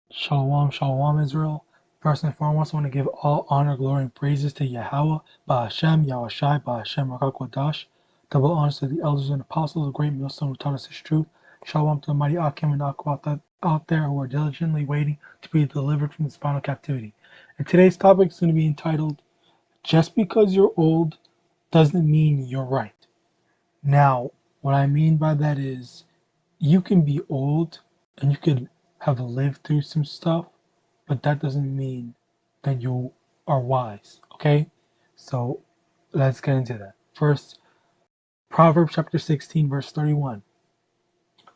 Shalom, shalom, Israel. First and foremost, I want to give all honor, glory, and praises to Yahweh, Ba'ashem, YAHAWASHI, Ba'ashem, RICANS. Double honors to the elders and apostles, the great millstone who taught us His truth. Shalom to the mighty Akim and Akwat out there who are diligently waiting to be delivered from the spinal captivity. And today's topic is going to be entitled, Just Because You're Old Doesn't Mean You're Right. Now, what I mean by that is, you can be old and you could have lived through some stuff, but that doesn't mean that you are wise. Okay? So let's get into that. First, Proverbs chapter 16, verse 31.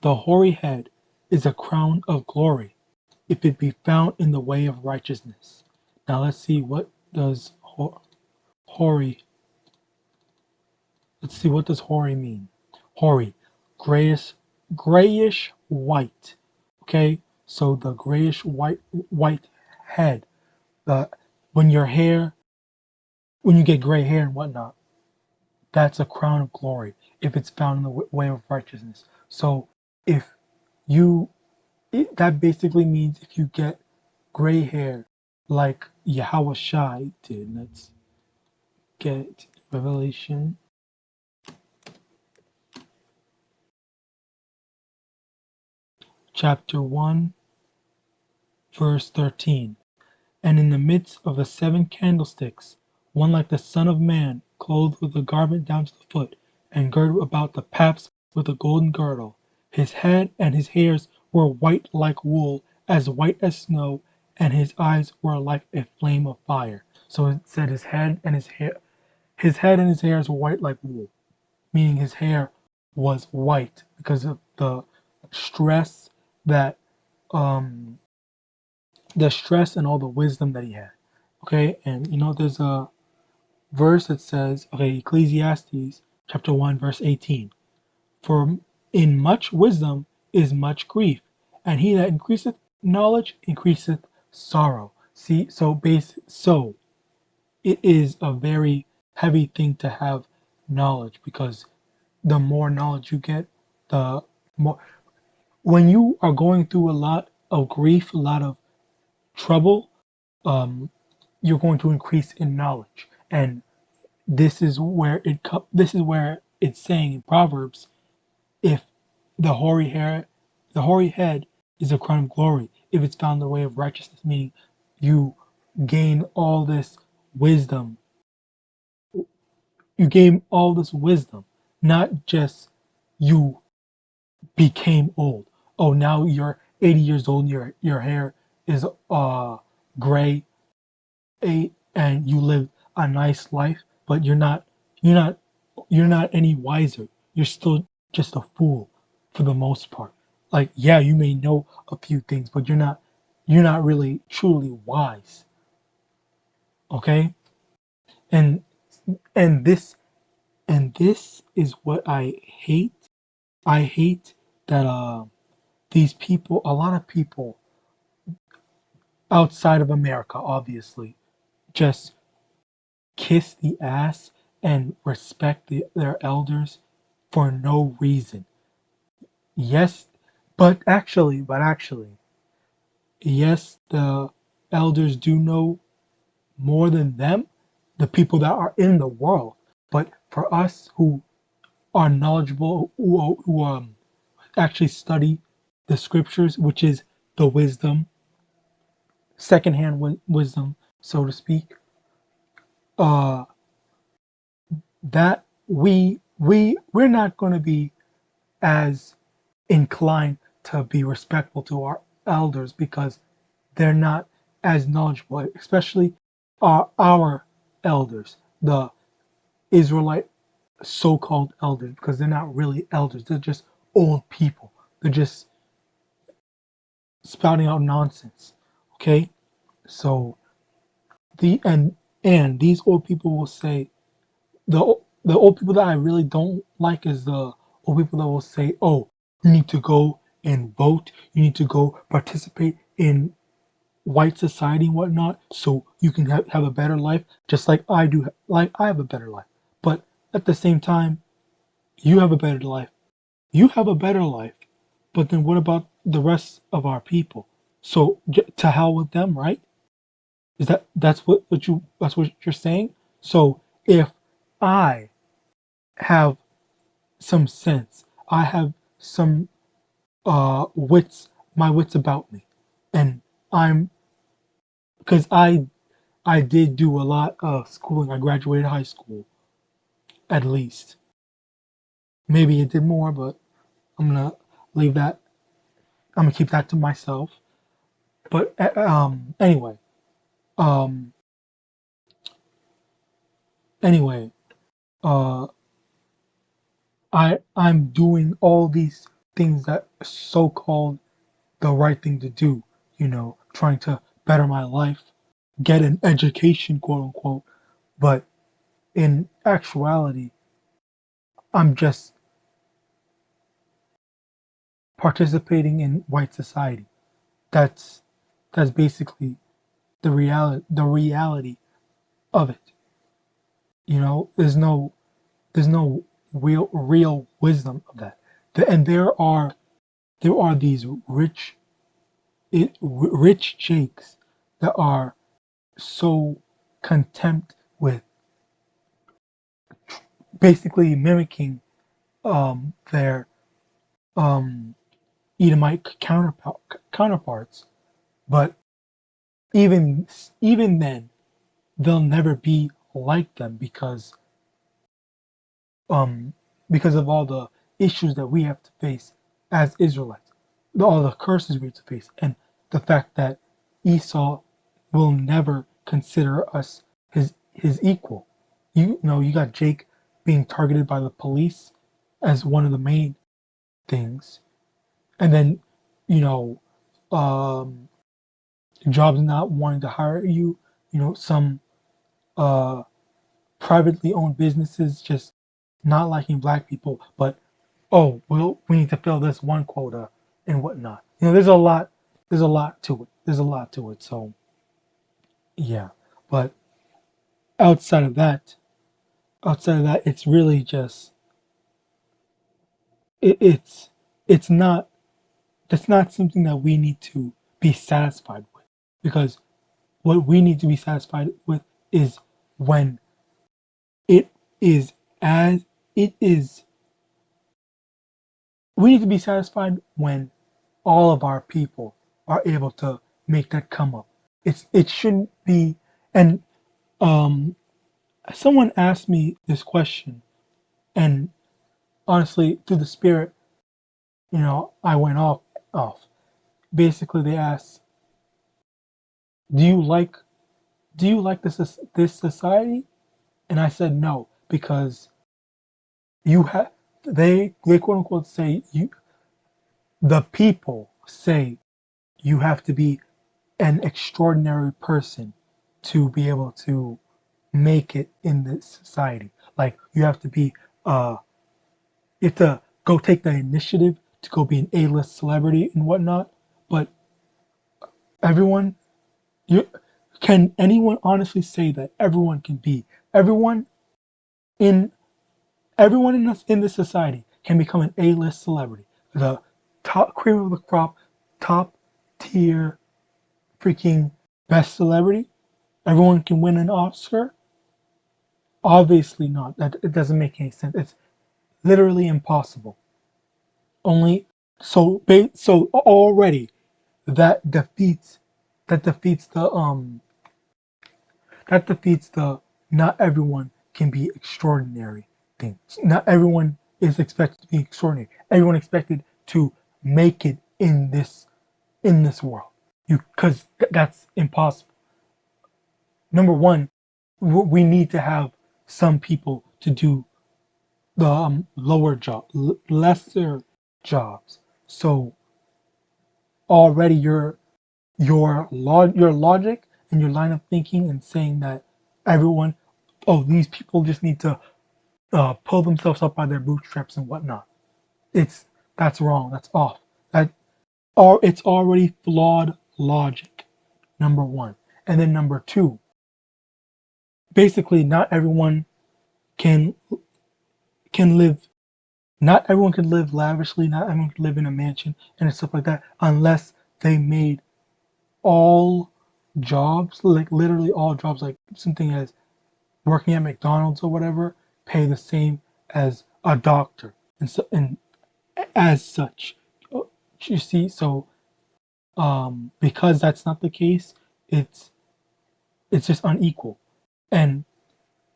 The hoary head is a crown of glory, if it be found in the way of righteousness. Now let's see what does hoary. Let's see what does hoary mean. Hoary, grayish white. Okay, so the grayish white head. The when your hair when you get gray hair and whatnot, that's a crown of glory if it's found in the way of righteousness. So if you that basically means if you get gray hair like YAHAWASHI did. Let's get Revelation chapter 1 verse 13. And in the midst of the 7 candlesticks, one like the Son of Man, clothed with a garment down to the foot, and girded about the paps with a golden girdle. His head and his hairs were white like wool, as white as snow, and his eyes were like a flame of fire. So it said his head and his hairs were white like wool, meaning his hair was white because of the stress that um and all the wisdom that he had. Okay, and there's a verse that says, okay, Ecclesiastes chapter 1, verse 18. For in much wisdom is much grief, and he that increaseth knowledge increaseth sorrow. See, so it is a very heavy thing to have knowledge, because the more knowledge you get, the more when you are going through a lot of grief, a lot of trouble, um, you're going to increase in knowledge. And this is where it's saying in Proverbs, if the hoary head is a crown of glory, if it's found in the way of righteousness, meaning you gain all this wisdom. You gain all this wisdom, not just you became old. Oh, now you're 80 years old, your hair is gray, and you live a nice life, but you're not you're not any wiser. You're still just a fool for the most part. Like, yeah, you may know a few things, but you're not really truly wise. Okay? And and this and this is what I hate. I hate that these people, a lot of people outside of America, obviously, just kiss the ass and respect their elders for no reason. Yes, but actually, yes, the elders do know more than them, the people that are in the world. But for us who are knowledgeable, who actually study the scriptures, which is the wisdom, secondhand wisdom, so to speak, uh, that we're not going to be as inclined to be respectful to our elders, because they're not as knowledgeable, especially our elders, the Israelite so-called elders, because they're not really elders. They're just old people. They're just spouting out nonsense. Okay, so the and these old people will say, the old people that I really don't like is the old people that will say, "Oh, you need to go and vote. You need to go participate in white society and whatnot, so you can have a better life, just like I do. Like I have a better life." But at the same time, you have a better life. You have a better life. But then what about the rest of our people? So to hell with them, right? Is that's what you're saying? So if I have some sense, I have some my wits about me, and I'm because I did do a lot of schooling. I graduated high school at least. Maybe it did more, but I'm gonna leave that. I'm gonna keep that to myself. But um, anyway, uh, I'm doing all these things that so called the right thing to do. Trying to better my life, get an education, quote unquote. But in actuality, I'm just participating in white society. That's that's basically the reality of it. There's no real wisdom of that. And there are these rich jakes that are so contempt with basically mimicking their um, Edomite counterparts, but even even then they'll never be like them um, because of all the issues that we have to face as Israelites, all the curses we have to face, and the fact that Esau will never consider us his equal. You got Jake being targeted by the police as one of the main things, and then you know um, jobs not wanting to hire you. Some uh, privately owned businesses just not liking black people, but oh, well, we need to fill this one quota and whatnot. There's a lot to it. There's a lot to it. So yeah, but outside of that, it's really just it, it's not that's not something that we need to be satisfied with, because what we need to be satisfied with is when it is as it is. We need to be satisfied when all of our people are able to make that come up. It shouldn't be. And um, someone asked me this question, and honestly, through the spirit, I went off. Basically, they asked, "Do you like this society?" And I said no, because you have they quote unquote say the people say you have to be an extraordinary person to be able to make it in this society. Like you have to be you have to go take the initiative to go be an A-list celebrity and whatnot. But everyone you can anyone honestly say that everyone can be everyone in everyone in this society can become an A-list celebrity. The top cream of the crop, top tier freaking best celebrity. Everyone can win an Oscar. Obviously not. That it doesn't make any sense. It's literally impossible. Only so already that defeats that defeats the not everyone can be extraordinary thing. Not everyone is expected to be extraordinary. Everyone expected to make it in this world. Because that's impossible. Number one, we need to have some people to do the lower job, lesser jobs. So already your logic and your line of thinking and saying that everyone, oh, these people just need to pull themselves up by their bootstraps and whatnot. It's that's wrong. That's off. That or it's already flawed logic. Number one, and then number two, basically, not everyone can can live. Not everyone can live lavishly. Not everyone can live in a mansion and stuff like that unless they made all jobs, like literally all jobs, like something as working at McDonald's or whatever, pay the same as a doctor, and as such, you see. So because that's not the case, it's it's just unequal. And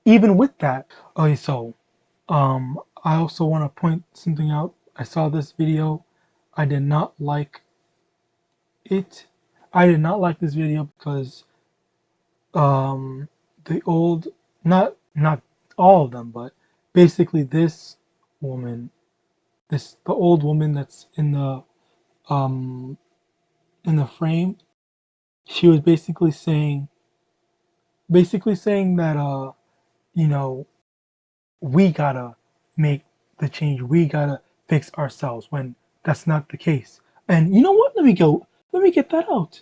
even with that, okay, so I also want to point something out. I saw this video. I did not like it. I did not like this video because um the old, not all of them, but basically this woman, the old woman that's um in the frame, she was basically saying that you know, we gotta make the change. We gotta fix ourselves when that's not the case. And you know what? Let me get that out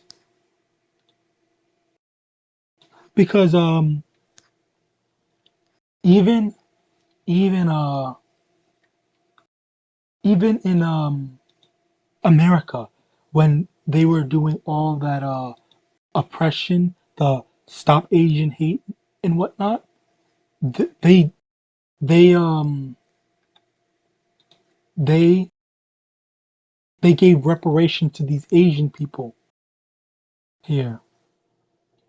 because even even even in America, when they were doing all that oppression, the Stop Asian Hate and whatnot, th- they they they they gave reparation to these Asian people here.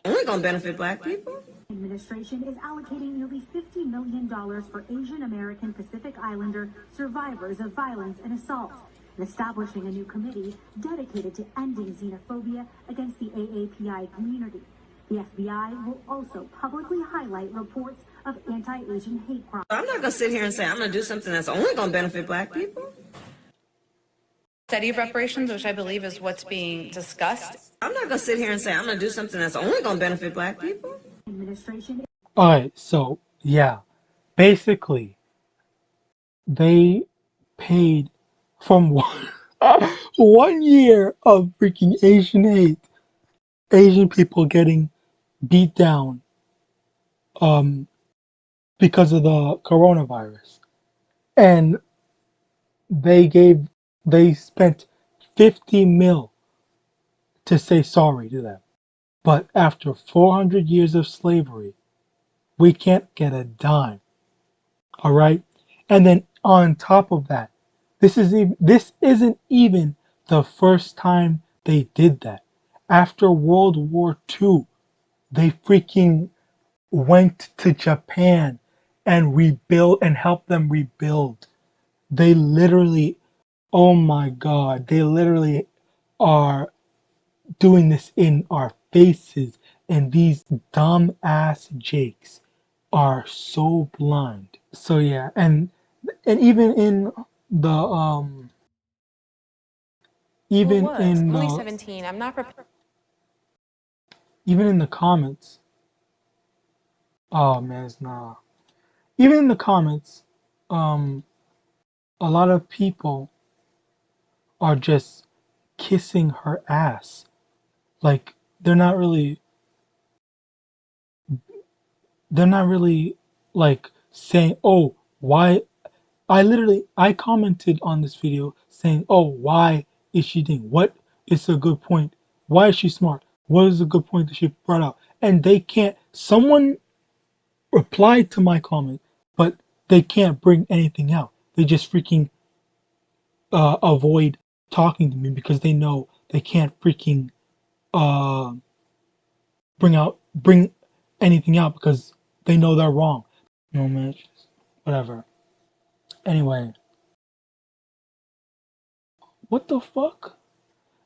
Only gonna benefit black people. Administration is allocating nearly $50 million for Asian American Pacific Islander survivors of violence and assault, and establishing a new committee dedicated to ending xenophobia against the AAPI community. The FBI will also publicly highlight reports of anti-Asian hate crimes. I'm not gonna sit here and say I'm gonna do something that's only gonna benefit black people. Study of reparations, which I believe is what's being discussed. I'm not gonna sit here and say I'm gonna do something that's only gonna benefit black people. Administration. Alright, so yeah, basically they paid from one year of freaking Asian hate, Asian people getting beat down um because of the coronavirus, and they gave they spent 50 mil to say sorry to them. But after 400 years of slavery, we can't get a dime. All right? And then on top of that, this isn't even the first time they did that. After World War II, they freaking went to Japan and rebuilt and helped them rebuild. They literally, oh my God, they literally are doing this in our faces, and these dumb ass jakes are so blind. So yeah, and the um Who even was in only the 17. I'm not prepared. even in the comments, oh man, it's not. Even in the comments, um, a lot of people are just kissing her ass. Like they're not really they're not really like saying, "Oh, why?" I commented on this video saying, "Oh, why is she doing? What is a good point? Why is she smart? What is a good point that she brought out?" And they can't. Someone replied to my comment, but they can't bring anything out. They just freaking avoid talking to me because they know they can't freaking uh, bring anything out because they know they're wrong. No man, it's just whatever. Anyway, what the fuck?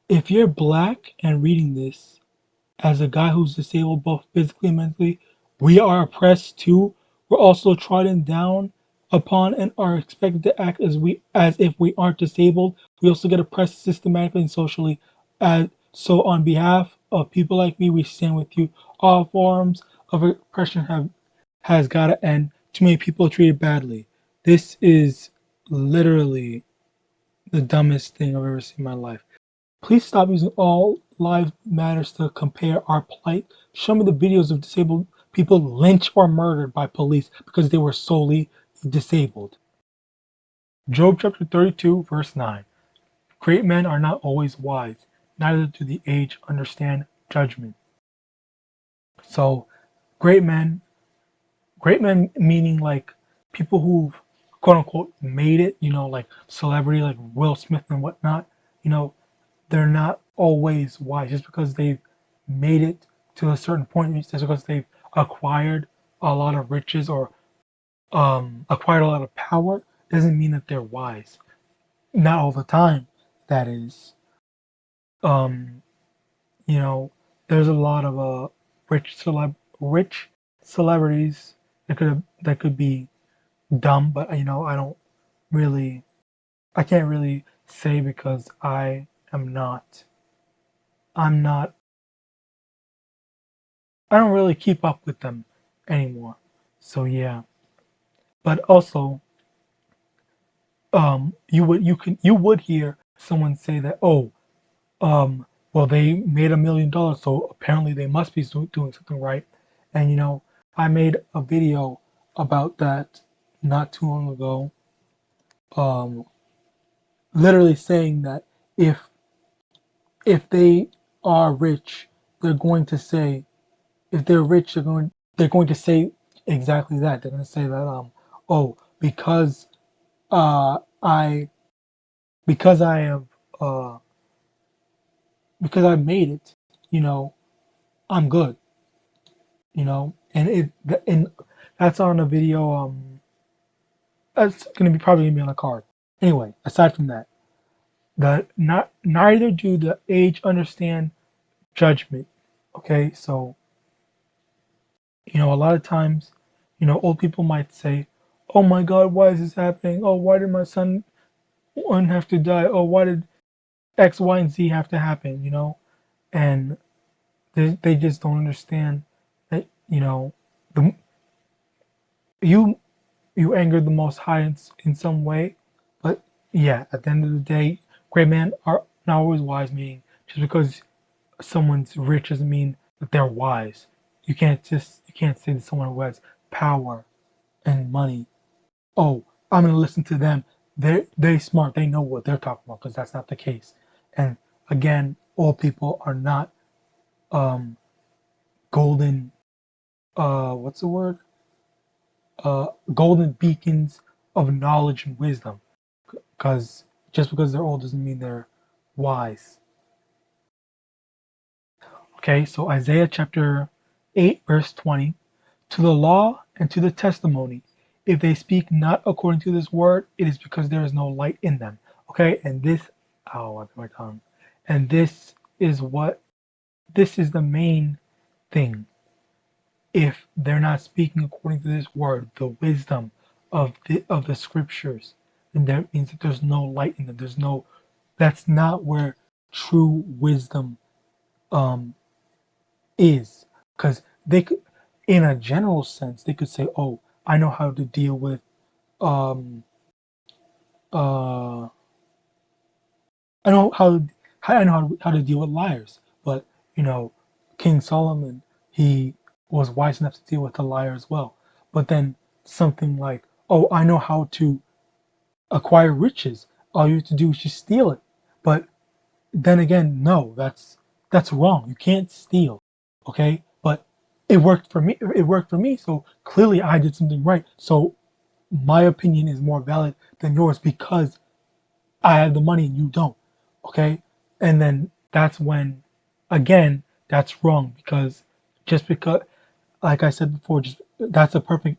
If you're black and reading this, as a guy who's disabled both physically and mentally, we are oppressed too. We're also trodden down upon and are expected to act as if we aren't disabled. We also get oppressed systematically and socially. So on behalf of people like me, we stand with you. All forms of oppression has gotta end. Too many people are treated badly. This is literally the dumbest thing I've ever seen in my life. Please stop using all lives matters to compare our plight. Show me the videos of disabled people lynched or murdered by police because they were solely disabled. Job chapter 32, verse 9. Great men are not always wise, neither do the aged understand judgment. So great men, great men meaning like people who've quote unquote made it, like celebrity like Will Smith and whatnot, you know, they're not always wise just because they've made it to a certain point, just because they've acquired a lot of riches or acquired a lot of power doesn't mean that they're wise. Not all the time, that is. Um, you know, there's a lot of rich celebrities that could be dumb, but I don't really I can't really say because I'm not I don't really keep up with them anymore. So yeah. But also, you would hear someone say that, oh, well, they made $1 million, so apparently they must be doing something right. And I made a video about that not too long ago, um, literally saying that if if they are rich, they're going to say if they're rich, they're going to say exactly that. They're going to say that oh, uh I because I have uh because I made it, you know, I'm good, and that's on a video. That's going to be probably gonna be on a card. Anyway, aside from that, the not neither do the age understand judgment. Okay, so a lot of times, old people might say, "Oh my God, why is this happening? Oh, why did my son one have to die? Oh, why did X, Y, and Z have to happen?" And they just don't understand that the you you angered the Most High in some way, but yeah, at the end of the day, great men are not always wise. Meaning, just because someone's rich doesn't mean that they're wise. You can't say that someone who has power and money, oh, I'm gonna listen to them. They smart. They know what they're talking about, because that's not the case. And again, all people are not um golden. What's the word? Golden beacons of knowledge and wisdom. Because just because they're old doesn't mean they're wise. Okay, so Isaiah chapter 8, verse 20. To the law and to the testimony, if they speak not according to this word, it is because there is no light in them. Okay, and I bit my tongue. And this is the main thing. If they're not speaking according to this word, the wisdom of the scriptures, then that means that there's no light in them. That's not where true wisdom um is. Because they could, in a general sense, they could say, "Oh, I know how to deal with um uh I know I know how to deal with liars." But King Solomon, he was wise enough to deal with a liar as well. But then something like, "Oh, I know how to acquire riches. All you have to do is just steal it." But then again, no, that's wrong. You can't steal. Okay? But it worked for me. It worked for me, so clearly I did something right. So my opinion is more valid than yours because I have the money and you don't. Okay? And then that's when, again, that's wrong, because just because, like I said before, just that's a perfect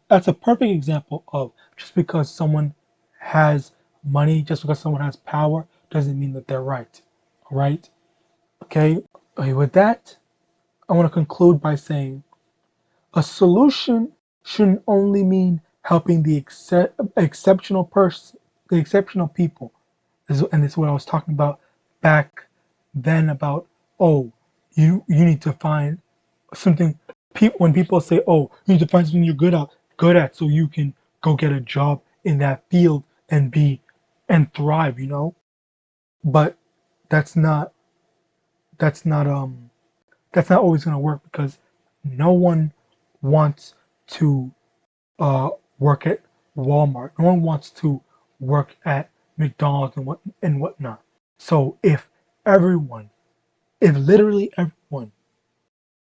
example of, just because someone has money, just because someone has power, doesn't mean that they're right. All right? Okay? Okay, with that, I want to conclude by saying a solution shouldn't only mean helping the exceptional person, the exceptional people. And this is what I was talking about back then about, oh, you need to find something. When people say, oh, you need to find something you're good at, so you can go get a job in that field and thrive. But that's not that's not that's not always going to work, because no one wants to work at Walmart. No one wants to work at McDonald's and whatnot. So if literally everyone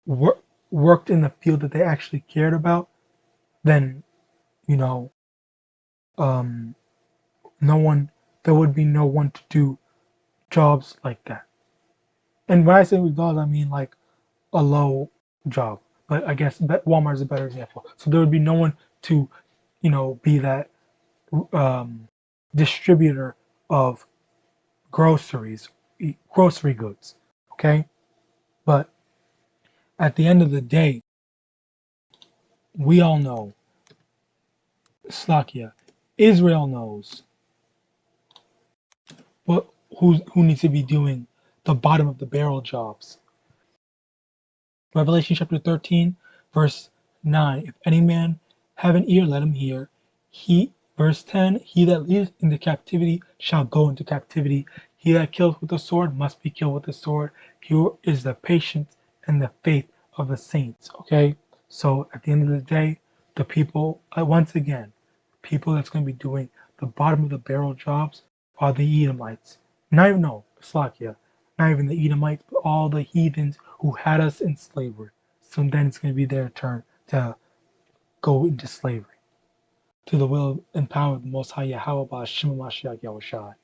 worked in the field that they actually cared about, then, you know, um, no one, there would be no one to do jobs like that. And when I say jobs, I mean like a low job. But I guess Walmart is a better example. So there would be no one to, be that um, distributor of groceries, grocery goods. Okay, but at the end of the day, we all know, Slakia, Israel knows what who needs to be doing the bottom of the barrel jobs. Revelation chapter 13, verse 9. If any man have an ear, let him hear. Verse 10, he that leadeth into captivity shall go into captivity. He that kills with the sword must be killed with the sword. Here is the patience and the faith of the saints. Okay? So at the end of the day, the people, once again, people that's going to be doing the bottom of the barrel jobs are the Edomites. Not even, no, Slakia, not even the Edomites, but all the heathens who had us in slavery. So then it's going to be their turn to go into slavery to the will and power of the Most High Yahawah Ba'ashem Yahushai.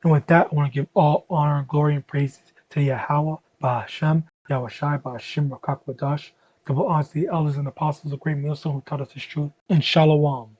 And with that, I want to give all honor, glory, and praises to Yahawah Ba'ashem Yahushai Ba'ashem Rakakwadash. Double honors to the elders and apostles of Great Millstone who taught us this truth. And Shalom.